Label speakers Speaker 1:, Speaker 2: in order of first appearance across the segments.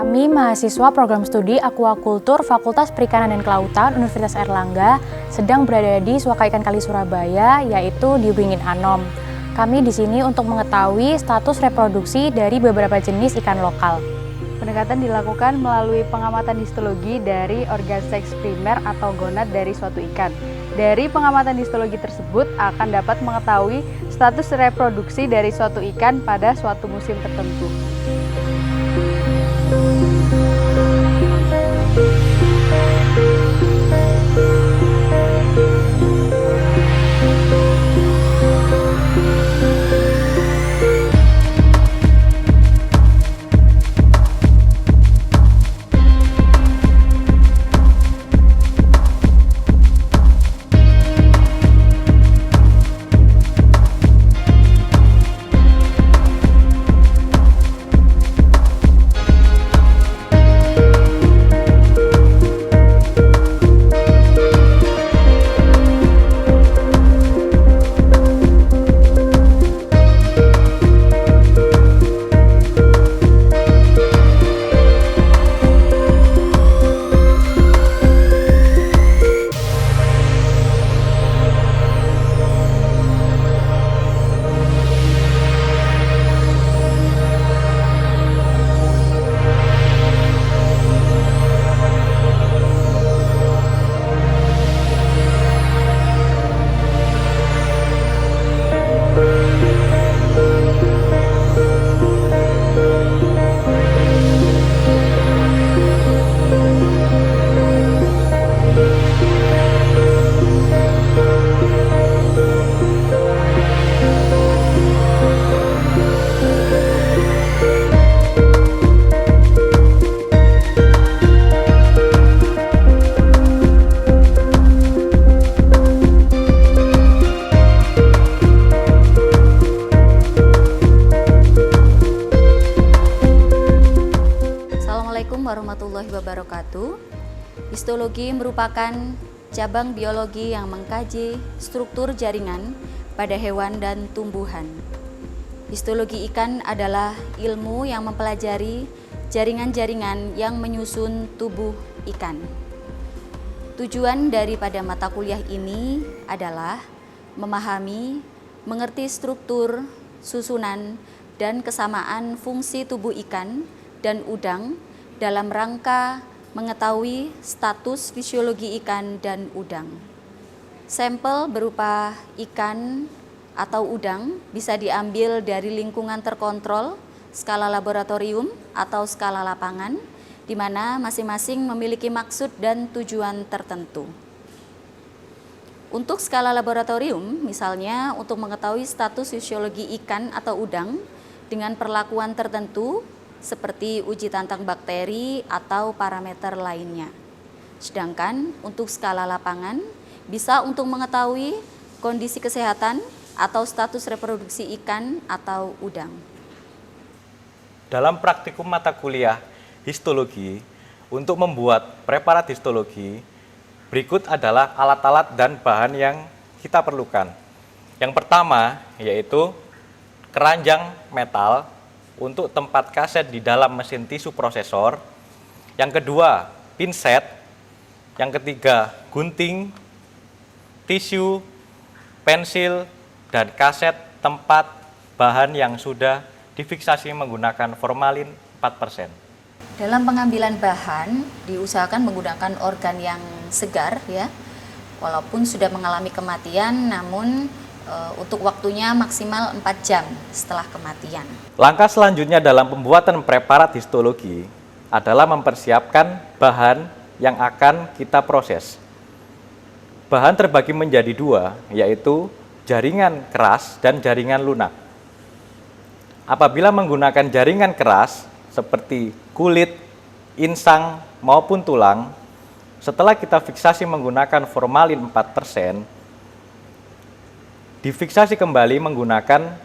Speaker 1: Kami mahasiswa program studi Aquakultur Fakultas Perikanan dan Kelautan Universitas Airlangga sedang berada di Suaka Ikan Kali Surabaya, yaitu di Wingin Anom. Kami di sini untuk mengetahui status reproduksi dari beberapa jenis ikan lokal. Pendekatan dilakukan melalui pengamatan histologi dari organ seks primer atau gonad dari suatu ikan. Dari pengamatan histologi tersebut akan dapat mengetahui status reproduksi dari suatu ikan pada suatu musim tertentu.
Speaker 2: Assalamualaikum warahmatullahi wabarakatuh. Histologi merupakan cabang biologi yang mengkaji struktur jaringan pada hewan dan tumbuhan. Histologi ikan adalah ilmu yang mempelajari jaringan-jaringan yang menyusun tubuh ikan. Tujuan daripada mata kuliah ini adalah memahami, mengerti struktur, susunan, dan kesamaan fungsi tubuh ikan dan udang dalam rangka mengetahui status fisiologi ikan dan udang. Sampel berupa ikan atau udang bisa diambil dari lingkungan terkontrol, skala laboratorium atau skala lapangan, di mana masing-masing memiliki maksud dan tujuan tertentu. Untuk skala laboratorium, misalnya untuk mengetahui status fisiologi ikan atau udang dengan perlakuan tertentu, seperti uji tantang bakteri atau parameter lainnya. Sedangkan untuk skala lapangan bisa untuk mengetahui kondisi kesehatan atau status reproduksi ikan atau udang.
Speaker 3: Dalam praktikum mata kuliah histologi, untuk membuat preparat histologi, berikut adalah alat-alat dan bahan yang kita perlukan. Yang pertama yaitu keranjang metal untuk tempat kaset di dalam mesin tisu prosesor. Yang kedua, pinset. Yang ketiga, gunting, tisu, pensil, dan kaset tempat bahan yang sudah difiksasi menggunakan formalin 4%.
Speaker 2: Dalam pengambilan bahan, diusahakan menggunakan organ yang segar ya. Walaupun sudah mengalami kematian, namun untuk waktunya maksimal 4 jam setelah kematian.
Speaker 3: Langkah selanjutnya dalam pembuatan preparat histologi adalah mempersiapkan bahan yang akan kita proses. Bahan terbagi menjadi dua, yaitu jaringan keras dan jaringan lunak. Apabila menggunakan jaringan keras seperti kulit, insang, maupun tulang, setelah kita fiksasi menggunakan formalin 4%, difiksasi kembali menggunakan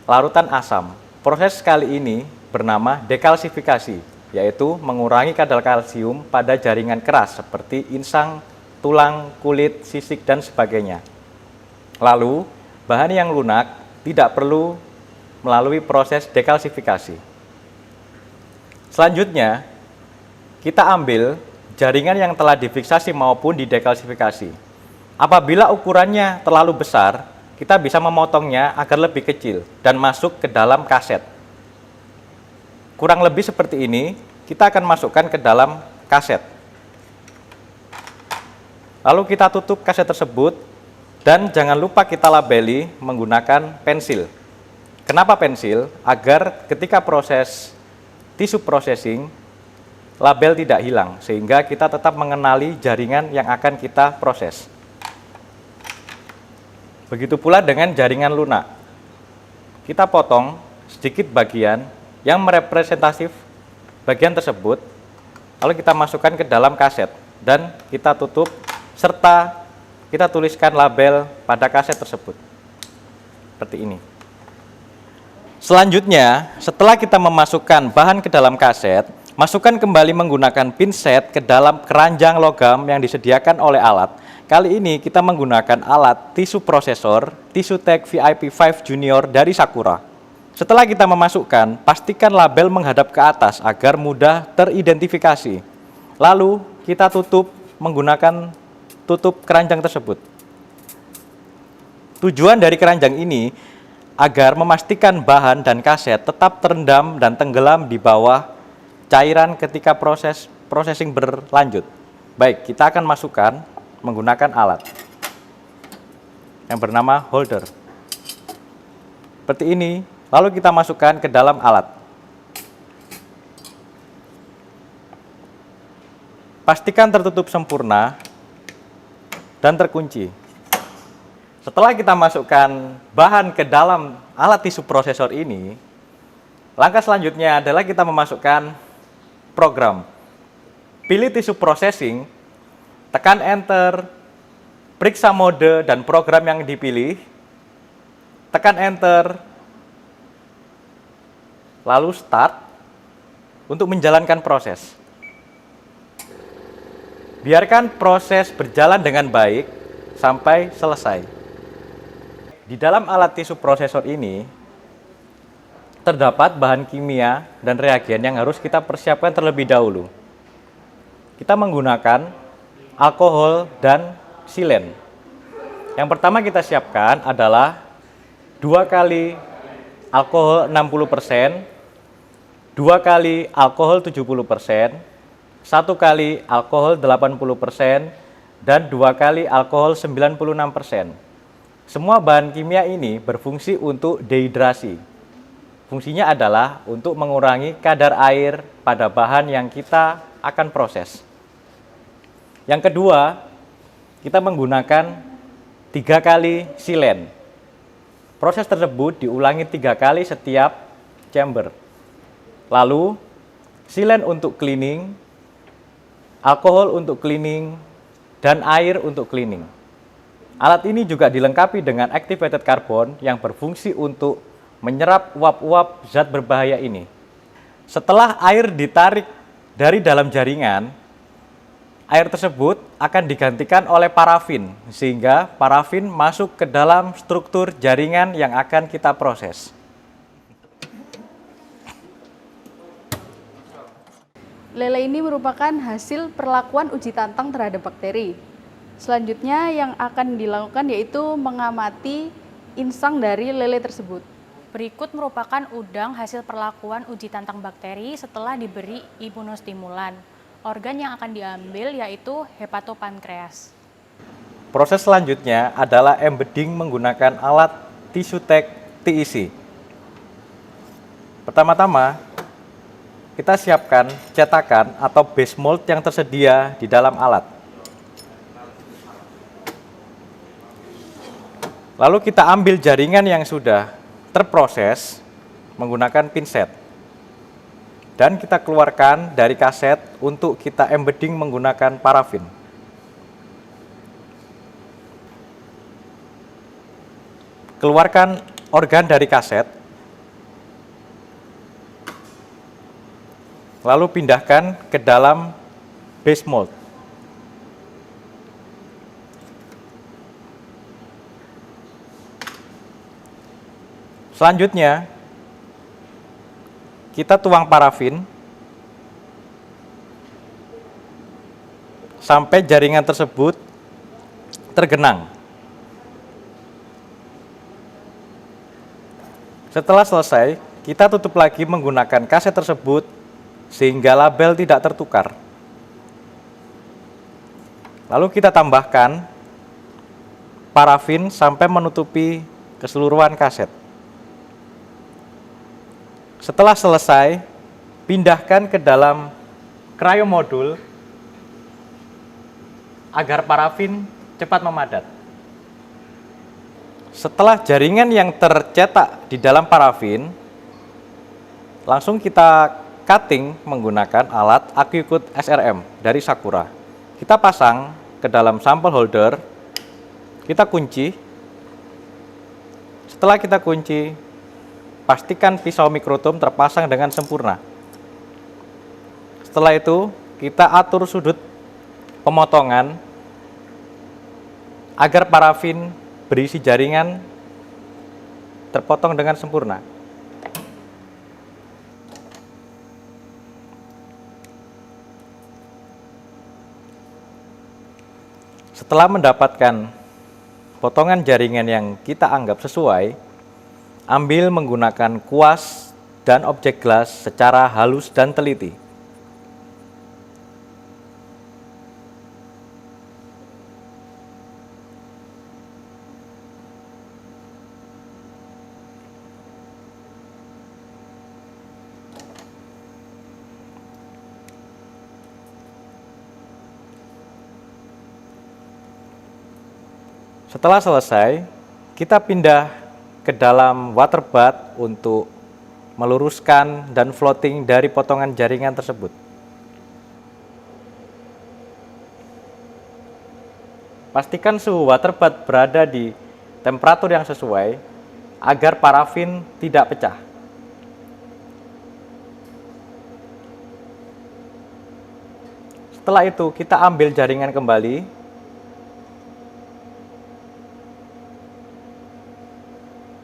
Speaker 3: larutan asam. Proses kali ini bernama dekalsifikasi, yaitu mengurangi kadar kalsium pada jaringan keras seperti insang, tulang, kulit, sisik, dan sebagainya. Lalu, bahan yang lunak tidak perlu melalui proses dekalsifikasi. Selanjutnya, kita ambil jaringan yang telah difiksasi maupun didekalsifikasi. Apabila ukurannya terlalu besar, kita bisa memotongnya agar lebih kecil dan masuk ke dalam kaset. Kurang lebih seperti ini, kita akan masukkan ke dalam kaset. Lalu kita tutup kaset tersebut dan jangan lupa kita labeli menggunakan pensil. Kenapa pensil? Agar ketika proses tisu processing, label tidak hilang, sehingga kita tetap mengenali jaringan yang akan kita proses. Begitu pula dengan jaringan lunak. Kita potong sedikit bagian yang merepresentatif bagian tersebut, lalu kita masukkan ke dalam kaset, dan kita tutup, serta kita tuliskan label pada kaset tersebut. Seperti ini. Selanjutnya, setelah kita memasukkan bahan ke dalam kaset, masukkan kembali menggunakan pinset ke dalam keranjang logam yang disediakan oleh alat. Kali ini kita menggunakan alat tisu prosesor TisuTech VIP5 Junior dari Sakura. Setelah kita memasukkan, pastikan label menghadap ke atas agar mudah teridentifikasi. Lalu kita tutup menggunakan tutup keranjang tersebut. Tujuan dari keranjang ini agar memastikan bahan dan kaset tetap terendam dan tenggelam di bawah cairan ketika processing berlanjut. Baik, kita akan masukkan menggunakan alat yang bernama holder. Seperti ini, lalu kita masukkan ke dalam alat. Pastikan tertutup sempurna dan terkunci. Setelah kita masukkan bahan ke dalam alat tisu prosesor ini, langkah selanjutnya adalah kita memasukkan program. Pilih tisu processing, tekan enter, periksa mode dan program yang dipilih, tekan enter, lalu start untuk menjalankan proses. Biarkan proses berjalan dengan baik sampai selesai. Di dalam alat tisu prosesor ini, terdapat bahan kimia dan reagen yang harus kita persiapkan terlebih dahulu. Kita menggunakan alkohol dan silen. Yang pertama kita siapkan adalah 2 kali alkohol 60%, 2 kali alkohol 70%, 1 kali alkohol 80%, dan 2 kali alkohol 96%. Semua bahan kimia ini berfungsi untuk dehidrasi. Fungsinya adalah untuk mengurangi kadar air pada bahan yang kita akan proses. Yang kedua, kita menggunakan 3 kali silen. Proses tersebut diulangi 3 kali setiap chamber. Lalu, silen untuk cleaning, alkohol untuk cleaning, dan air untuk cleaning. Alat ini juga dilengkapi dengan activated carbon yang berfungsi untuk menyerap uap-uap zat berbahaya ini. Setelah air ditarik dari dalam jaringan, air tersebut akan digantikan oleh parafin, sehingga parafin masuk ke dalam struktur jaringan yang akan kita proses.
Speaker 4: Lele ini merupakan hasil perlakuan uji tantang terhadap bakteri. Selanjutnya yang akan dilakukan yaitu mengamati insang dari lele tersebut.
Speaker 1: Berikut merupakan udang hasil perlakuan uji tantang bakteri setelah diberi imunostimulan. Organ yang akan diambil yaitu hepatopankreas.
Speaker 3: Proses selanjutnya adalah embedding menggunakan alat TisuTech TEC. Pertama-tama, kita siapkan cetakan atau base mold yang tersedia di dalam alat. Lalu kita ambil jaringan yang sudah terproses menggunakan pinset. Dan kita keluarkan dari kaset untuk kita embedding menggunakan parafin. Keluarkan organ dari kaset. Lalu pindahkan ke dalam base mold. Selanjutnya, kita tuang parafin sampai jaringan tersebut tergenang. Setelah selesai, kita tutup lagi menggunakan kaset tersebut sehingga label tidak tertukar. Lalu kita tambahkan parafin sampai menutupi keseluruhan kaset. Setelah selesai, pindahkan ke dalam cryomodul agar parafin cepat memadat. Setelah jaringan yang tercetak di dalam parafin, langsung kita cutting menggunakan alat AquaCut SRM dari Sakura. Kita pasang ke dalam sampel holder, kita kunci. Setelah kita kunci, pastikan pisau mikrotom terpasang dengan sempurna. Setelah itu, kita atur sudut pemotongan agar parafin berisi jaringan terpotong dengan sempurna. Setelah mendapatkan potongan jaringan yang kita anggap sesuai, ambil menggunakan kuas dan objek gelas secara halus dan teliti. Setelah selesai, kita pindah ke dalam water bath untuk meluruskan dan floating dari potongan jaringan tersebut. Pastikan suhu water bath berada di temperatur yang sesuai agar parafin tidak pecah. Setelah itu, kita ambil jaringan kembali.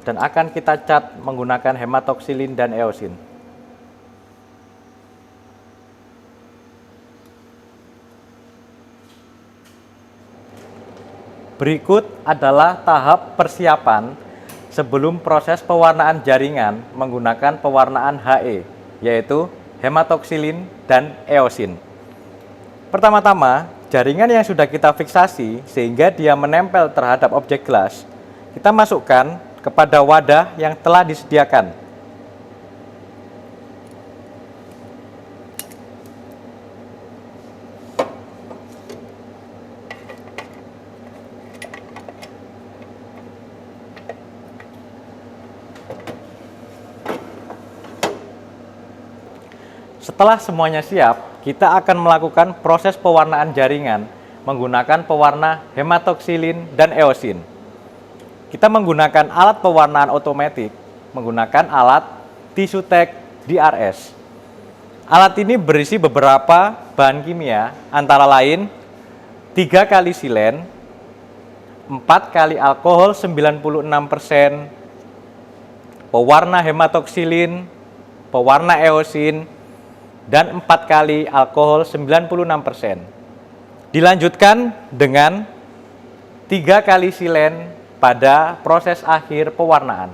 Speaker 3: Dan akan kita cat menggunakan hematoksilin dan eosin. Berikut adalah tahap persiapan sebelum proses pewarnaan jaringan menggunakan pewarnaan HE, yaitu hematoksilin dan eosin. Pertama-tama, jaringan yang sudah kita fiksasi sehingga dia menempel terhadap objek gelas, kita masukkan kepada wadah yang telah disediakan. Setelah semuanya siap, kita akan melakukan proses pewarnaan jaringan menggunakan pewarna hematoksilin dan eosin. Kita menggunakan alat pewarnaan otomatis, menggunakan alat Tissutech DRS. Alat ini berisi beberapa bahan kimia, antara lain 3 kali silen, 4 kali alkohol 96%, pewarna hematoksilin, pewarna eosin, dan 4 kali alkohol 96%. Dilanjutkan dengan 3 kali silen pada proses akhir pewarnaan.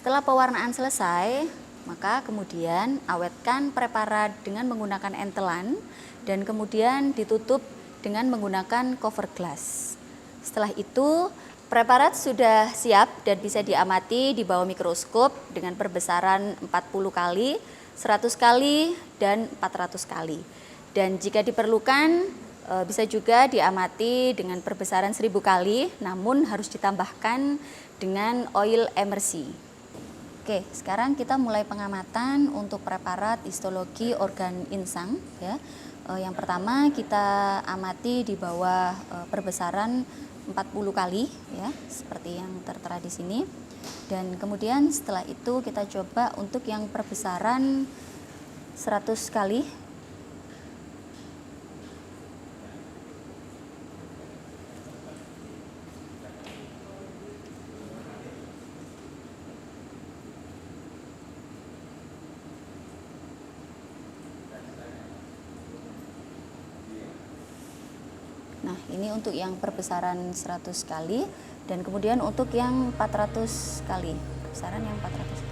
Speaker 2: Setelah pewarnaan selesai, maka kemudian awetkan preparat dengan menggunakan entelan dan kemudian ditutup dengan menggunakan cover glass. Setelah itu, preparat sudah siap dan bisa diamati di bawah mikroskop dengan perbesaran 40 kali, 100 kali, dan 400 kali. Dan jika diperlukan, Bisa juga diamati dengan perbesaran 1000 kali, namun harus ditambahkan dengan oil emersi. Oke, sekarang kita mulai pengamatan untuk preparat histologi organ insang ya. Yang pertama kita amati di bawah perbesaran 40 kali ya, seperti yang tertera di sini. Dan kemudian setelah itu kita coba untuk yang perbesaran 100 kali. Nah, ini untuk yang perbesaran 100 kali dan kemudian untuk yang 400 kali. Perbesaran yang 400 kali.